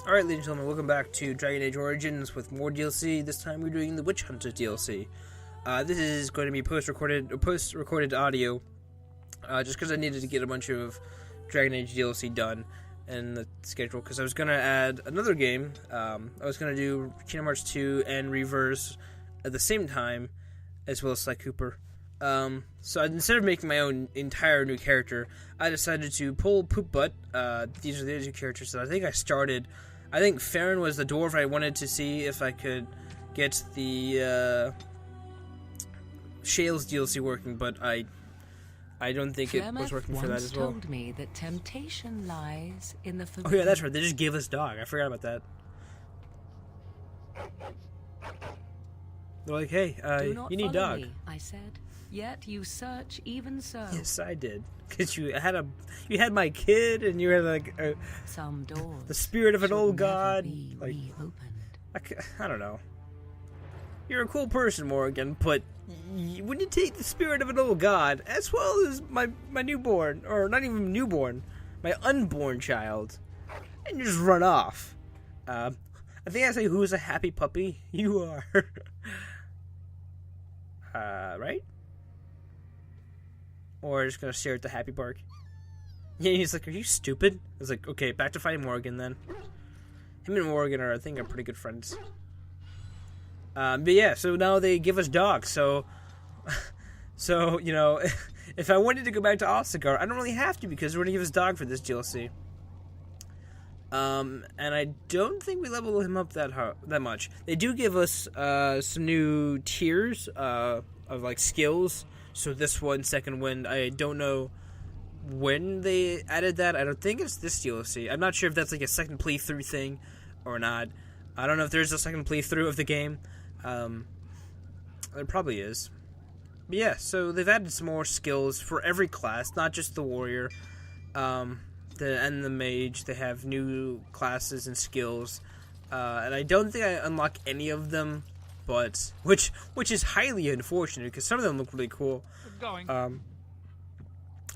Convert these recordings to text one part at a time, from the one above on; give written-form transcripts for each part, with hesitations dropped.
Alright, ladies and gentlemen, welcome back to Dragon Age Origins with more DLC. This time we're doing the Witch Hunter DLC. This is going to be post-recorded audio, just because I needed to get a bunch of Dragon Age DLC done in the schedule, because I was going to add another game. I was going to do Kingdom Hearts 2 and Reverse at the same time, as well as Sly Cooper. So instead of making my own entire new character, I decided to pull Poop Butt. These are the two characters that I think I started. I think Farron was the dwarf. I wanted to see if I could get the Shale's DLC working, but I don't think it was working for that as well. Told me that temptation lies in the Oh yeah, that's right. They just gave us dog. I forgot about that. They're like, hey, you need dog. Me, I said. Yet you search even so. Yes, I did. Because you had my kid, and you had like some doors. The spirit of an old god. Like, I don't know. You're a cool person, Morrigan, but when you take the spirit of an old god, as well as my newborn, or not even newborn, my unborn child, and you just run off. I think I say, who's a happy puppy? You are. Right? Or just gonna stare at the happy bark. Yeah, he's like, are you stupid? I was like, okay, back to fighting Morrigan then. Him and Morrigan are, I think, are pretty good friends. But yeah, so now they give us dogs, so you know, if I wanted to go back to Ostagar, I don't really have to, because we're gonna give us dog for this DLC. And I don't think we level him up that much. They do give us some new tiers of like skills. So this one, Second Wind, I don't know when they added that. I don't think it's this DLC. I'm not sure if that's like a second playthrough thing or not. I don't know if there's a second playthrough of the game. There probably is. But yeah, so they've added some more skills for every class, not just the warrior. And the mage. They have new classes and skills. And I don't think I unlock any of them. But which is highly unfortunate, because some of them look really cool. I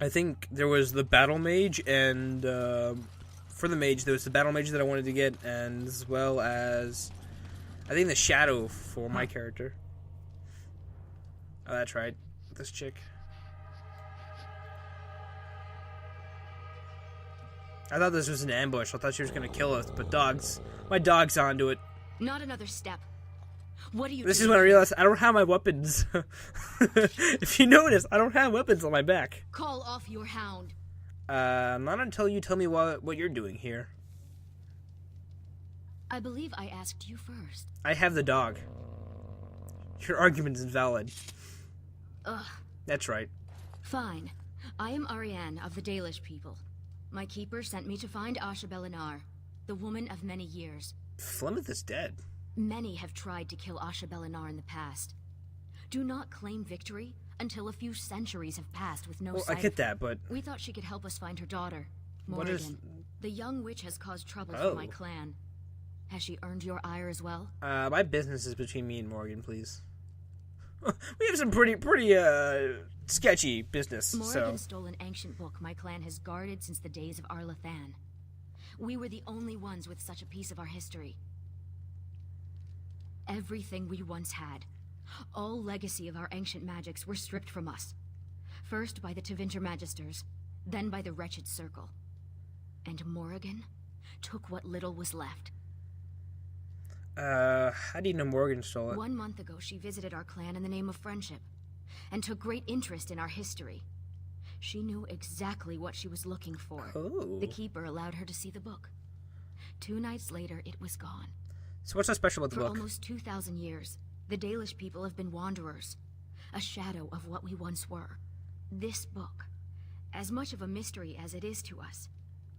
think there was the battle mage, and for the mage there was the battle mage that I wanted to get, and as well as I think the shadow for my character. Oh, that's right, this chick. I thought this was an ambush. I thought she was gonna kill us, but my dog's onto it. Not another step. What are you This is when I realized I don't have my weapons. If you notice, I don't have weapons on my back. Call off your hound. Not until you tell me what you're doing here. I believe I asked you first. I have the dog. Your argument is invalid. Ugh. That's right. Fine. I am Ariane of the Dalish people. My keeper sent me to find Asha Belinar, the woman of many years. Flemmeth is dead. Many have tried to kill Asha Belinar in the past. Do not claim victory until a few centuries have passed with no Well, I sight get of that, but we thought she could help us find her daughter, what Morrigan. is... The young witch has caused trouble Oh. for my clan. Has she earned your ire as well? My business is between me and Morrigan, please. We have some pretty sketchy business, Morrigan so... stole an ancient book my clan has guarded since the days of Arlathan. We were the only ones with such a piece of our history. Everything we once had, all legacy of our ancient magics, were stripped from us. First by the Tevinter Magisters, then by the Wretched Circle. And Morrigan took what little was left. How do you know Morrigan stole it? 1 month ago, she visited our clan in the name of friendship, and took great interest in our history. She knew exactly what she was looking for. Oh. The Keeper allowed her to see the book. 2 nights later, it was gone. So what's so special about the For book? almost 2,000 years, the Dalish people have been wanderers, a shadow of what we once were. This book, as much of a mystery as it is to us,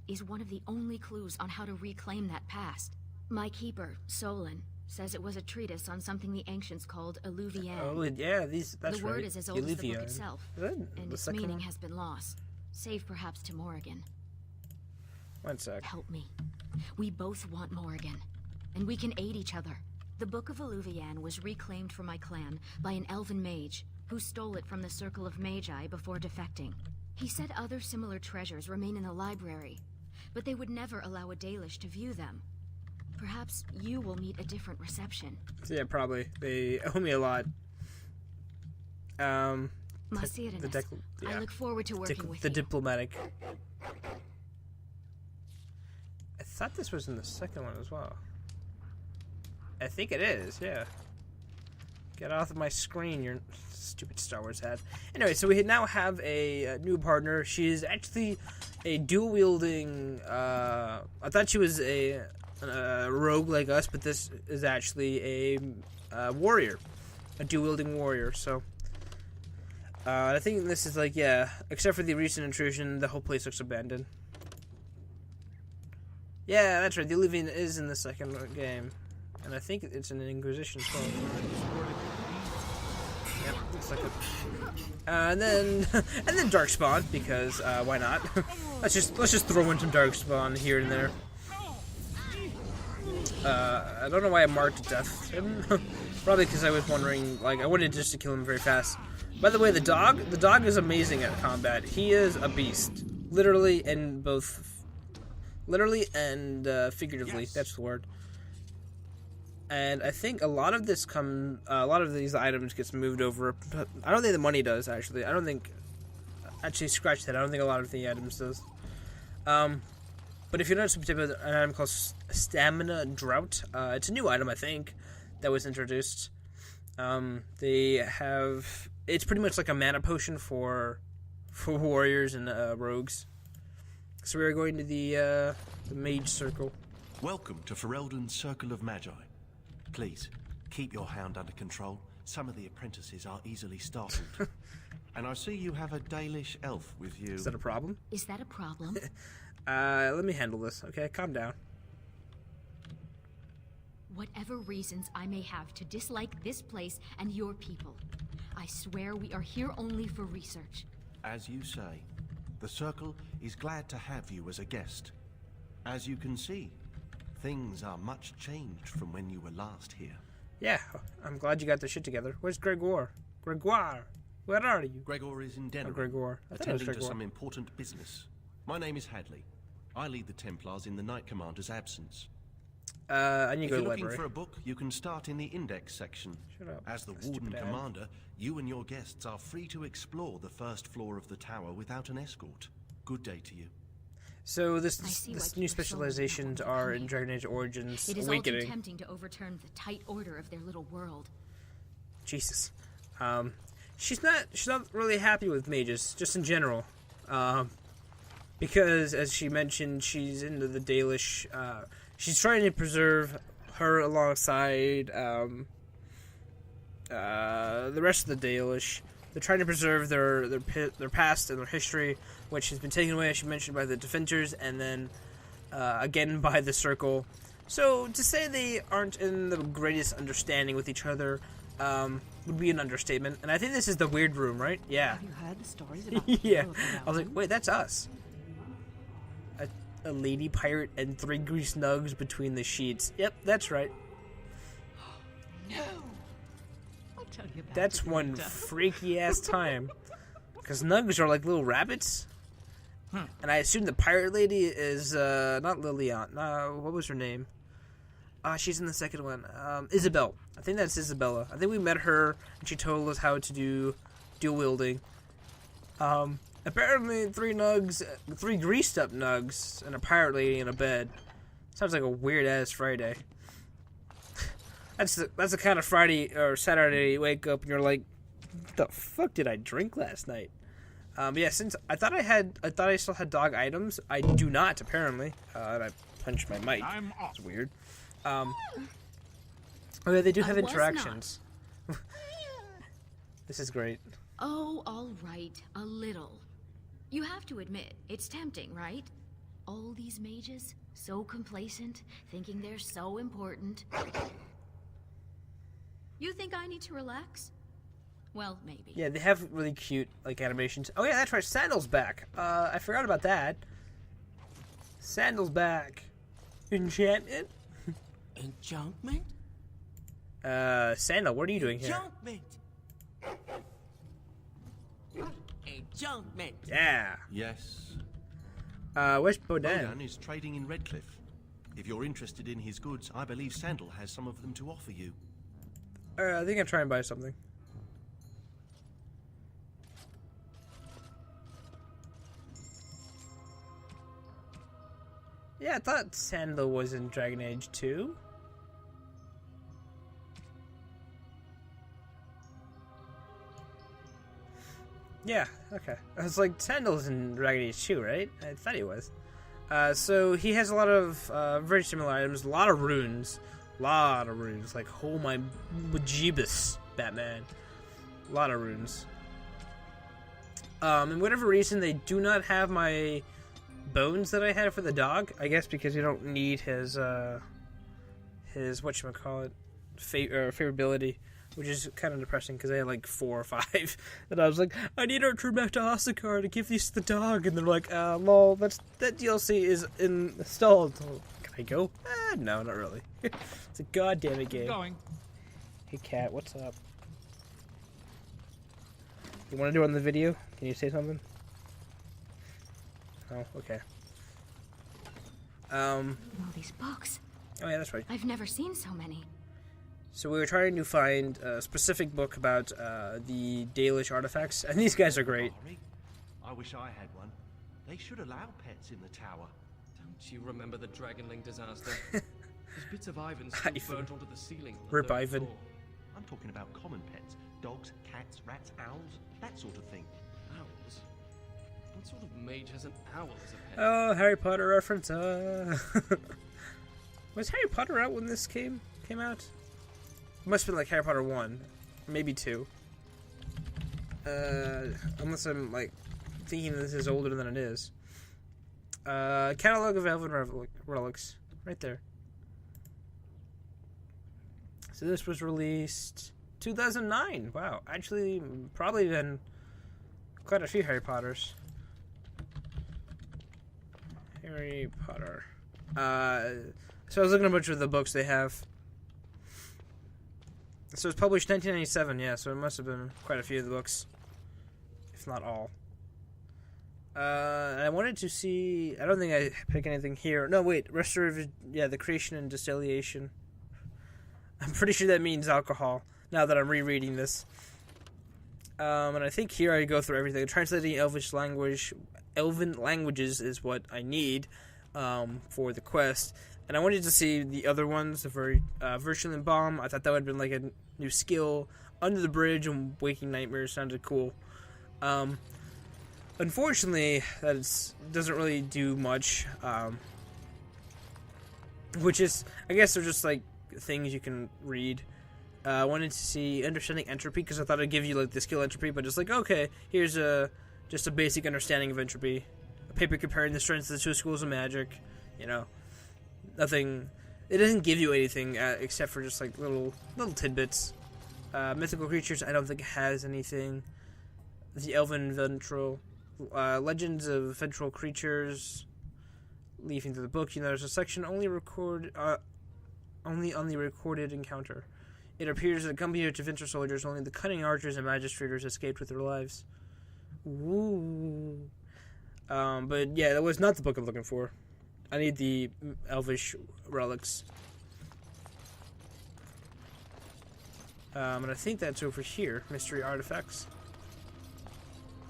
is one of the only clues on how to reclaim that past. My keeper, Solon, says it was a treatise on something the ancients called Alluvian. Oh, yeah, that's right. The word is as old as the book itself, and the its second meaning one? has been lost, save perhaps to Morrigan. 1 sec. Help me. We both want Morrigan, and we can aid each other. The Book of Alluvian was reclaimed for my clan by an elven mage who stole it from the Circle of Magi before defecting. He said other similar treasures remain in the library, but they would never allow a Dalish to view them. Perhaps you will meet a different reception. Yeah, probably. They owe me a lot. I Yeah. look forward to working with The you. diplomatic. I thought this was in the second one as well. I think it is, yeah. Get off of my screen, you stupid Star Wars hat. Anyway, so we now have a new partner. She is actually a dual-wielding... I thought she was a rogue like us, but this is actually a warrior. A dual-wielding warrior, so... I think this is like, yeah, except for the recent intrusion, the whole place looks abandoned. Yeah, that's right, the Olivine is in the second game. And I think it's an Inquisition as well. Yep, looks like it. And then Darkspawn, because why not? let's just throw in some Darkspawn here and there. I don't know why I marked death him. Probably because I was wondering, like, I wanted just to kill him very fast. By the way, the dog is amazing at combat. He is a beast, literally and figuratively. Yes. That's the word. And I think a lot of these items gets moved over. I don't think the money does, actually. I don't think... Actually, scratch that. I don't think a lot of the items does. But if you notice an item called Stamina Drought, it's a new item, I think, that was introduced. They have... It's pretty much like a mana potion for warriors and rogues. So we're going to the Mage Circle. Welcome to Ferelden's Circle of Magi. Please, keep your hound under control. Some of the apprentices are easily startled. And I see you have a Dalish elf with you. Is that a problem? Is that a problem? Let me handle this, okay? Calm down. Whatever reasons I may have to dislike this place and your people, I swear we are here only for research. As you say, the Circle is glad to have you as a guest. As you can see, things are much changed from when you were last here. Yeah, I'm glad you got the shit together. Where's Gregoire? Gregoire, where are you? Gregor is in Denver, attending to some important business. My name is Hadley. I lead the Templars in the Knight Commander's absence. I need to go to the If you're library. looking for a book, you can start in the Index section. Shut up. As the Warden Commander, you and your guests are free to explore the first floor of the tower without an escort. Good day to you. So this new specializations are in Dragon Age Origins It is Awakening. all too tempting to overturn the tight order of their little world. Jesus. She's not really happy with mages, just in general. Because, as she mentioned, she's into the Dalish. She's trying to preserve her alongside the rest of the Dalish. They're trying to preserve their past and their history, which has been taken away, as she mentioned, by the Defenders, and then again by the Circle. So to say they aren't in the greatest understanding with each other would be an understatement. And I think this is the weird room, right? Yeah. Have you heard the stories about Yeah. I was like, wait, that's us. A lady pirate and 3 grease nugs between the sheets. Yep, that's right. No. I'll tell you about That's it one later. freaky ass time. Because nugs are like little rabbits. And I assume the pirate lady is not Lilian. What was her name? She's in the second one. Isabel. I think that's Isabella. I think we met her and she told us how to do dual wielding. Apparently 3 greased up nugs and a pirate lady in a bed. Sounds like a weird ass Friday. That's the kind of Friday or Saturday you wake up and you're like, the fuck did I drink last night? Yeah, since I thought I still had dog items. I do not, apparently. And I punched my mic. It's weird. Okay, they do have interactions. This is great. Oh, all right, a little. You have to admit, it's tempting, right? All these mages, so complacent, thinking they're so important. You think I need to relax? Well, maybe. Yeah, they have really cute, like, animations. Oh yeah, that's right, Sandal's back. I forgot about that. Sandal's back. Enchantment? Enchantment? Sandal, what are you doing here? Enchantment! Enchantment! Yeah. Yes. Where's Bodan? Morrigan is trading in Redcliffe. If you're interested in his goods, I believe Sandal has some of them to offer you. I think I'll try and buy something. Yeah, I thought Sandal was in Dragon Age 2. Yeah, okay. I was like, Sandal's in Dragon Age 2, right? I thought he was. So he has a lot of very similar items, a lot of runes. Like, oh my bejeebus, Batman. A lot of runes. And whatever reason, they do not have my bones that I had for the dog. I guess because you don't need his whatchamacallit, favorability. Which is kind of depressing because I had like 4 or 5. And I was like, I need to return back to Osakar to give these to the dog. And they're like, lol, that DLC is installed. Can I go? No, not really. It's a goddamn game. Going. Hey, cat, what's up? You want to do it on the video? Can you say something? Oh, okay. All these books. Oh, yeah, that's right. I've never seen so many. So we were trying to find a specific book about the Dalish artifacts, and these guys are great. I wish I had one. They should allow pets in the tower. Don't you remember the Dragonling disaster? There's bits of Ivan still Ivan. burnt onto the ceiling. on the Rip third Ivan. floor. I'm talking about common pets. Dogs, cats, rats, owls, that sort of thing. Owls? What sort of mage has an owl as a pet? Oh, Harry Potter reference. Was Harry Potter out when this came out? It must have been like Harry Potter 1, maybe 2. Unless I'm like thinking this is older than it is. Catalog of Elven Relics, right there. So this was released 2009. Wow, actually, probably been quite a few Harry Potters. Harry Potter. So I was looking at a bunch of the books they have. So it was published 1997, yeah, so it must have been quite a few of the books, if not all. I wanted to see, I don't think I picked anything here. No, wait, restorative, yeah, the creation and distillation. I'm pretty sure that means alcohol, now that I'm rereading this. And I think here I go through everything. Translating Elven languages is what I need for the quest. And I wanted to see the other ones, the Virtual Bomb. I thought that would have been like a new skill. Under the Bridge and Waking Nightmares sounded cool. Unfortunately, that doesn't really do much. Which is, I guess they're just like things you can read. I wanted to see Understanding Entropy because I thought it'd give you like the skill Entropy, but just like, okay, here's just a basic understanding of Entropy. A paper comparing the strengths of the two schools of magic, you know. Nothing. It doesn't give you anything except for just like little tidbits. Mythical creatures, I don't think it has anything. The Elven Ventral, Legends of Ventral Creatures. Leafing through the book, you know, there's a section only on the recorded encounter. It appears that compared to Ventral soldiers, only the cunning archers and magistrators escaped with their lives. Ooh. But yeah, that was not the book I'm looking for. I need the Elvish relics. And I think that's over here. Mystery artifacts.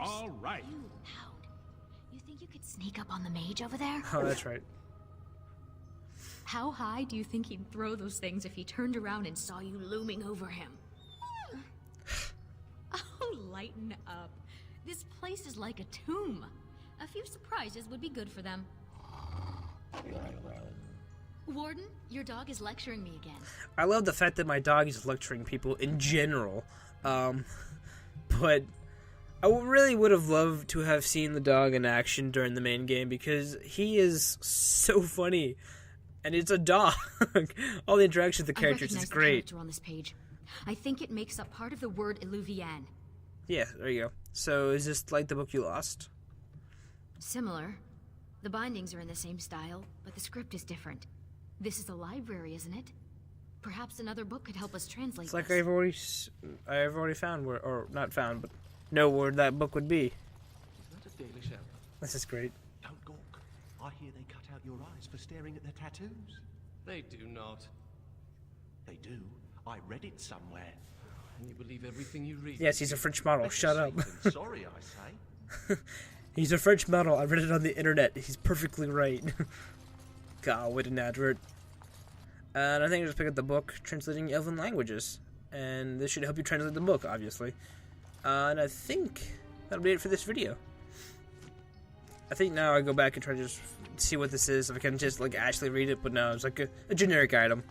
All right. Hound, you think you could sneak up on the mage over there? Oh, that's right. How high do you think he'd throw those things if he turned around and saw you looming over him? Oh, lighten up. This place is like a tomb. A few surprises would be good for them. Warden, your dog is lecturing me again. I love the fact that my dog is lecturing people in general. But I really would have loved to have seen the dog in action during the main game because he is so funny. And it's a dog. All the interaction with the characters is great. I recognize the character on this page. I think it makes up part of the word Illuvian. Yeah, there you go. So is this like the book you lost? Similar. The bindings are in the same style, but the script is different. This is a library, isn't it? Perhaps another book could help us translate It's like this. I've already found where, or not found, but know where that book would be. Is that a Dalish elf? This is great. Don't gawk. I hear they cut out your eyes for staring at the tattoos. They do not. They do. I read it somewhere. And you believe everything you read? Yes, he's a French model. Better Shut up. safe than sorry, I say. He's a French model. I read it on the internet. He's perfectly right. God, what an advert. And I think I just pick up the book, Translating Elven Languages. And this should help you translate the book, obviously. And I think that'll be it for this video. I think now I go back and try to just see what this is, if I can just like actually read it, but no, it's like a generic item.